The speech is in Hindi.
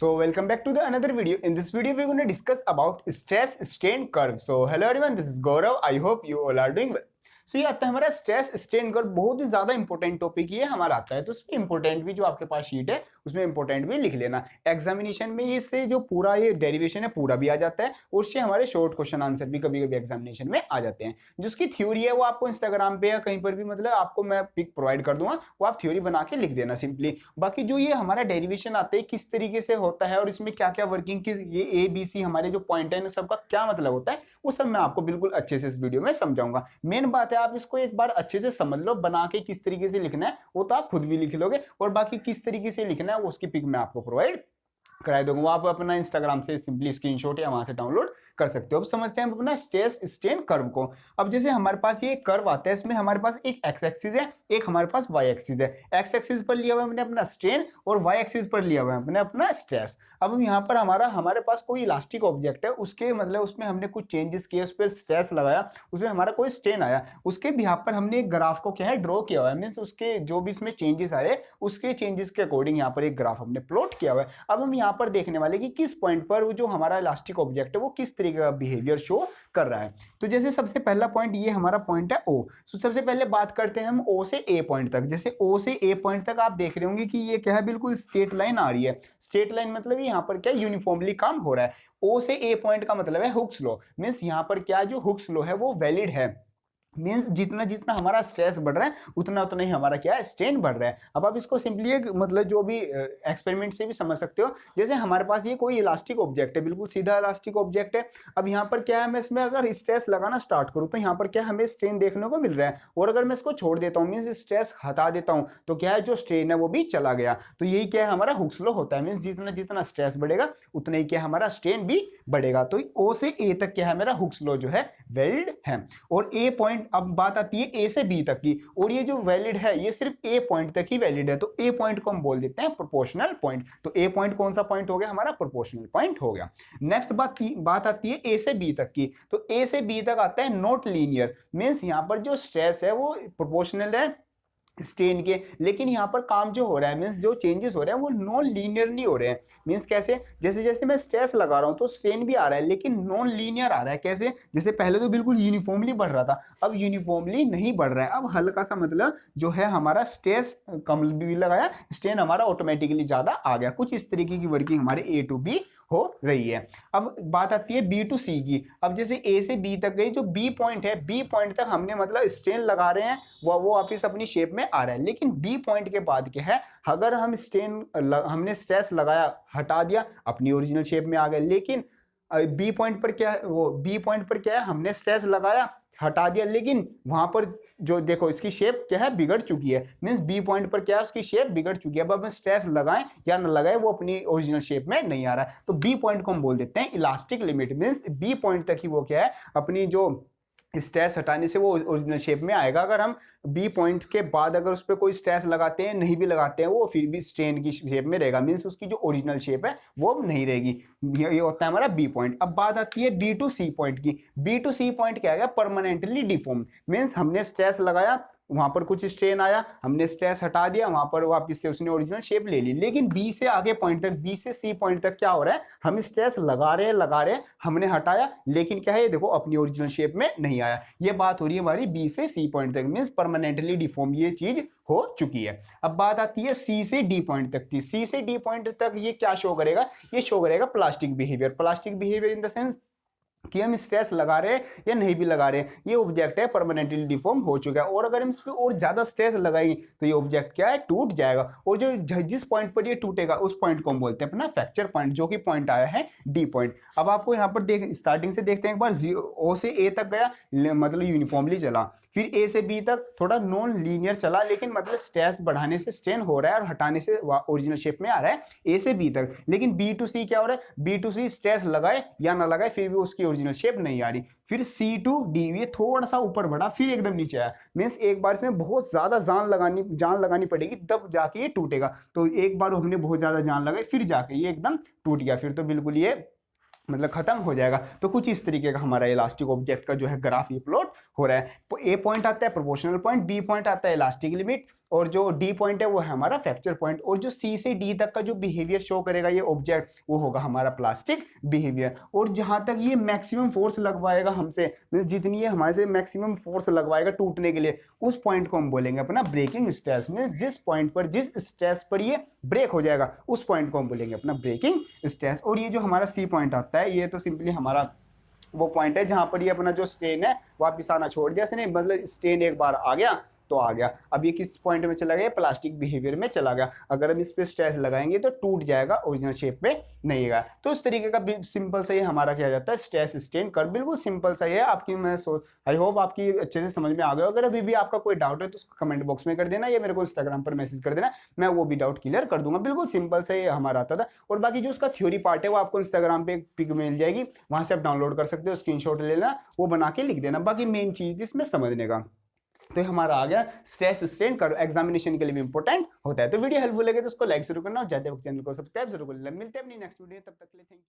So welcome back to the another video. In this video, we're going to discuss about stress strain curve. So hello everyone, this is Gaurav. I hope you all are doing well. सो ये आता है हमारा स्ट्रेस स्ट्रेन कर्व, बहुत ही ज्यादा इंपॉर्टेंट टॉपिक ये हमारा आता है। तो उसमें इंपॉर्टेंट भी जो आपके पास शीट है उसमें इंपॉर्टेंट भी लिख लेना। एग्जामिनेशन में इससे जो पूरा ये डेरिवेशन है पूरा भी आ जाता है और उससे हमारे शॉर्ट क्वेश्चन आंसर भी कभी कभी एग्जामिनेशन में आ जाते हैं। जिसकी थ्योरी है वो आपको इंस्टाग्राम पे या कहीं पर भी मतलब आपको मैं पिक प्रोवाइड कर दूंगा, वो आप थ्योरी बना के लिख देना सिंपली। बाकी जो ये हमारा डेरिवेशन आते हैं किस तरीके से होता है और इसमें क्या क्या वर्किंग की ये ए बी सी हमारे जो पॉइंट है सबका क्या मतलब होता है वो सब मैं आपको बिल्कुल अच्छे से इस वीडियो में समझाऊंगा। मेन बात है आप इसको एक बार अच्छे से समझ लो, बना के किस तरीके से लिखना है वो तो आप खुद भी लिख लोगे और बाकी किस तरीके से लिखना है वो उसकी पिक मैं आपको प्रोवाइड कराई दूंगा। वो आप अपना इंस्टाग्राम से सिंपली स्क्रीनशॉट या वहां से डाउनलोड कर सकते हो। अब समझते हैं हम अपना स्ट्रेस स्ट्रेन कर्व को। अब जैसे हमारे पास ये कर्व आता है, इसमें हमारे पास एक एक्स एक्सिस है, एक हमारे पास वाई एक्सिस है। एक्स एक्सिस पर लिया हुआ है हमने अपना स्ट्रेन और वाई एक्सिस पर लिया हुआ है हमने अपना स्ट्रेस। अब यहाँ पर हमारे पास कोई इलास्टिक ऑब्जेक्ट है, उसके मतलब उसमें हमने कुछ चेंजेस किए, उस पर स्ट्रेस लगाया, उसमें हमारा कोई स्ट्रेन आया, उसके बिहाफ पर हमने एक ग्राफ को क्या है ड्रॉ किया हुआ है। मीन्स उसके जो भी इसमें चेंजेस आए उसके चेंजेस के अकॉर्डिंग यहाँ पर एक ग्राफ हमने प्लॉट किया हुआ है। अब हम यहाँ पर देखने वाले कि किस पॉइंट पर वो जो हमारा इलास्टिक ऑब्जेक्ट है वो किस तरीके का बिहेवियर शो कर रहा है। तो जैसे सबसे पहला पॉइंट ये हमारा पॉइंट है ओ। तो सबसे पहले बात करते हैं हम ओ से ए पॉइंट तक। जैसे ओ से ए पॉइंट तक आप देख रहे होंगे कि ये क्या है, बिल्कुल स्ट्रेट लाइन आ रही है। स्ट्रेट लाइन मतलब यहाँ पर क्या यूनिफॉर्मली काम हो रहा है। ओ से ए पॉइंट का मतलब है हुक्स लॉ। मीन्स यहाँ पर क्या जो हुक्स लॉ है वो वैलिड है। मीन्स जितना जितना हमारा स्ट्रेस बढ़ रहा है उतना उतना ही हमारा क्या है स्ट्रेन बढ़ रहा है। अब आप इसको सिंपली एक मतलब जो भी एक्सपेरिमेंट से भी समझ सकते हो। जैसे हमारे पास ये कोई इलास्टिक ऑब्जेक्ट है, बिल्कुल सीधा इलास्टिक ऑब्जेक्ट है। अब यहाँ पर क्या है, मैं इसमें अगर स्ट्रेस लगाना स्टार्ट करूँ तो यहाँ पर क्या हमें स्ट्रेन देखने को मिल रहा है, और अगर मैं इसको छोड़ देता हूँ मीन्स स्ट्रेस हटा देता हूँ तो क्या है जो स्ट्रेन है वो भी चला गया। तो यही क्या है हमारा हुक्स लॉ होता है। मीन्स जितना जितना स्ट्रेस बढ़ेगा उतना ही क्या हमारा स्ट्रेन भी बढ़ेगा। तो ओ से ए तक क्या है मेरा हुक्स लॉ जो है वैलिड है। और ए पॉइंट, अब बात आती है ए से बी तक की, और ये जो वैलिड है ये सिर्फ ए पॉइंट तक ही वैलिड है। तो ए पॉइंट को हम बोल देते हैं प्रोपोर्शनल पॉइंट। तो ए पॉइंट कौन सा पॉइंट हो गया हमारा, प्रोपोर्शनल पॉइंट हो गया। नेक्स्ट बात आती है ए से बी तक की। तो ए से बी तक आता है नॉट लीनियर। मींस यहां पर जो स्ट्रेस है वो प्रोपोर्शनल है स्ट्रेन के, लेकिन यहाँ पर काम जो हो रहा है मीन्स जो चेंजेस हो रहे हैं वो नॉन लीनियर नहीं हो रहे हैं। मीन्स कैसे, जैसे जैसे मैं स्ट्रेस लगा रहा हूँ तो स्ट्रेन भी आ रहा है लेकिन नॉन लीनियर आ रहा है। कैसे, जैसे पहले तो बिल्कुल यूनिफॉर्मली बढ़ रहा था, अब यूनिफॉर्मली नहीं बढ़ रहा है। अब हल्का सा मतलब जो है हमारा स्ट्रेस कम भी लगाया, स्ट्रेन हमारा ऑटोमेटिकली ज्यादा आ गया। कुछ इस तरीके की वर्किंग हमारे ए टू बी हो रही है। अब बात आती है बी टू सी की। अब जैसे ए से बी तक गई, जो बी पॉइंट है बी पॉइंट तक हमने मतलब स्ट्रेन लगा रहे हैं, वो वापिस अपनी शेप में आ रहा है। लेकिन बी पॉइंट के बाद क्या है, अगर हम हमने स्ट्रेस लगाया हटा दिया अपनी ओरिजिनल शेप में आ गए। लेकिन बी पॉइंट पर क्या है, वो बी पॉइंट पर क्या है हमने स्ट्रेस लगाया हटा दिया, लेकिन वहां पर जो देखो इसकी शेप क्या है बिगड़ चुकी है। मींस बी पॉइंट पर क्या है उसकी शेप बिगड़ चुकी है। अब हम स्ट्रेस लगाएं या न लगाएं वो अपनी ओरिजिनल शेप में नहीं आ रहा है। तो बी पॉइंट को हम बोल देते हैं elastic limit. Means B point तक ही वो क्या है अपनी जो स्ट्रेस हटाने से वो ओरिजिनल शेप में आएगा। अगर हम बी पॉइंट के बाद अगर उस पर कोई स्ट्रेस लगाते हैं नहीं भी लगाते हैं वो फिर भी स्ट्रेन की शेप में रहेगा। मीन्स उसकी जो ओरिजिनल शेप है वो नहीं रहेगी। ये होता है हमारा बी पॉइंट। अब बात आती है बी टू सी पॉइंट की। बी टू सी पॉइंट क्या है, परमानेंटली डिफॉर्म। मीन्स हमने स्ट्रेस लगाया, वहां पर कुछ स्ट्रेन आया, हमने स्ट्रेस हटा दिया, वहां पर वापस से उसने ओरिजिनल शेप ले ली। लेकिन बी से आगे पॉइंट तक, बी से सी पॉइंट तक क्या हो रहा है, हम स्ट्रेस लगा रहे हैं, हमने हटाया, लेकिन क्या है देखो अपनी ओरिजिनल शेप में नहीं आया। ये बात हो रही है हमारी बी से सी पॉइंट तक। मीन्स परमानेंटली डिफॉर्म ये चीज हो चुकी है। अब बात आती है सी से डी पॉइंट तक की। सी से डी पॉइंट तक ये क्या शो करेगा, ये शो करेगा plastic behaviour. Plastic behaviour in the sense कि हम स्ट्रेस लगा रहे हैं या नहीं भी लगा रहे हैं, ये ऑब्जेक्ट है परमानेंटली डिफॉर्म हो चुका है। और अगर हम इस पर और ज्यादा स्ट्रेस लगाएंगे तो ये ऑब्जेक्ट क्या है टूट जाएगा। और जो जिस पॉइंट पर ये टूटेगा उस पॉइंट को हम बोलते हैं अपना फ्रैक्चर पॉइंट, जो कि पॉइंट आया है डी पॉइंट। अब आपको यहाँ पर देख स्टार्टिंग से देखते हैं एक बार, ओ से ए तक गया मतलब यूनिफॉर्मली चला, फिर ए से बी तक थोड़ा नॉन लीनियर चला, लेकिन मतलब स्ट्रेस बढ़ाने से स्ट्रेन हो रहा है और हटाने से ओरिजिनल शेप में आ रहा है ए से बी तक। लेकिन बी टू सी क्या हो रहा है, बी टू सी स्ट्रेस लगाए या ना लगाए फिर भी उसकी ओरिजिनल शेप नहीं आ रही। फिर सी टू डी ये थोड़ा सा ऊपर बढ़ा फिर एकदम नीचे आया। मीन्स एक बार इसमें बहुत ज्यादा जान लगानी पड़ेगी तब जाके ये टूटेगा। तो एक बार हमने बहुत ज्यादा जान लगाई फिर जाके ये एकदम टूट गया, फिर तो बिल्कुल ये मतलब खत्म हो जाएगा। तो कुछ इस तरीके का हमारा इलास्टिक ऑब्जेक्ट का जो है ग्राफ ये प्लॉट हो रहा है। ए पॉइंट आता है प्रोपोर्शनल पॉइंट, बी पॉइंट आता है इलास्टिक लिमिट, और जो डी पॉइंट है वो है हमारा फ्रैक्चर पॉइंट, और जो सी से डी तक का जो बिहेवियर शो करेगा ये ऑब्जेक्ट वो होगा हमारा प्लास्टिक बिहेवियर। और जहां तक ये मैक्सिमम फोर्स लगवाएगा हमसे, जितनी ये हमारे से मैक्सिमम फोर्स लगवाएगा टूटने के लिए, उस पॉइंट को हम बोलेंगे अपना ब्रेकिंग स्ट्रेस। मींस जिस पॉइंट पर, जिस स्ट्रेस पर ये ब्रेक हो जाएगा उस पॉइंट को हम बोलेंगे अपना ब्रेकिंग स्ट्रेस। और ये जो हमारा सी पॉइंट आता है ये तो सिंपली हमारा वो पॉइंट है जहां पर ये अपना जो स्ट्रेन है वापिस आना छोड़ दिया, नहीं मतलब स्ट्रेन एक बार आ गया तो आ गया। अब ये किस पॉइंट में चला गया, प्लास्टिक बिहेवियर में चला गया। अगर हम इस पे स्ट्रेस लगाएंगे तो टूट जाएगा, ओरिजिनल शेप में नहीं गया। तो इस तरीके का सिंपल सा ये हमारा क्या जाता है स्ट्रेस स्ट्रेन कर्व, बिल्कुल सिंपल सा ही है। आपकी मैं आई होप आपकी अच्छे से समझ में आ गया। अगर अभी भी आपका कोई डाउट है तो उसको कमेंट बॉक्स में कर देना या मेरे को इंस्टाग्राम पर मैसेज कर देना, मैं वो भी डाउट क्लियर कर दूंगा। बिल्कुल सिंपल सा ये हमारा आता था। और बाकी जो उसका थ्योरी पार्ट है वो आपको इंस्टाग्राम पे पिक मिल जाएगी, वहां से आप डाउनलोड कर सकते हो, स्क्रीनशॉट ले लेना, वो बना के लिख देना। बाकी मेन चीज इसमें समझने का तो हमारा आ गया स्ट्रेस स्ट्रेन कर्व, एग्जामिनेशन के लिए भी इंपॉर्टेंट होता है। तो वीडियो हेल्पफुल लगे तो उसको लाइक जरूर करना और ज्यादा चैनल को सब्सक्राइब जरूर कर लेना। मिलते हैं अपनी नेक्स्ट वीडियो, तब तक के लिए थैंक यू।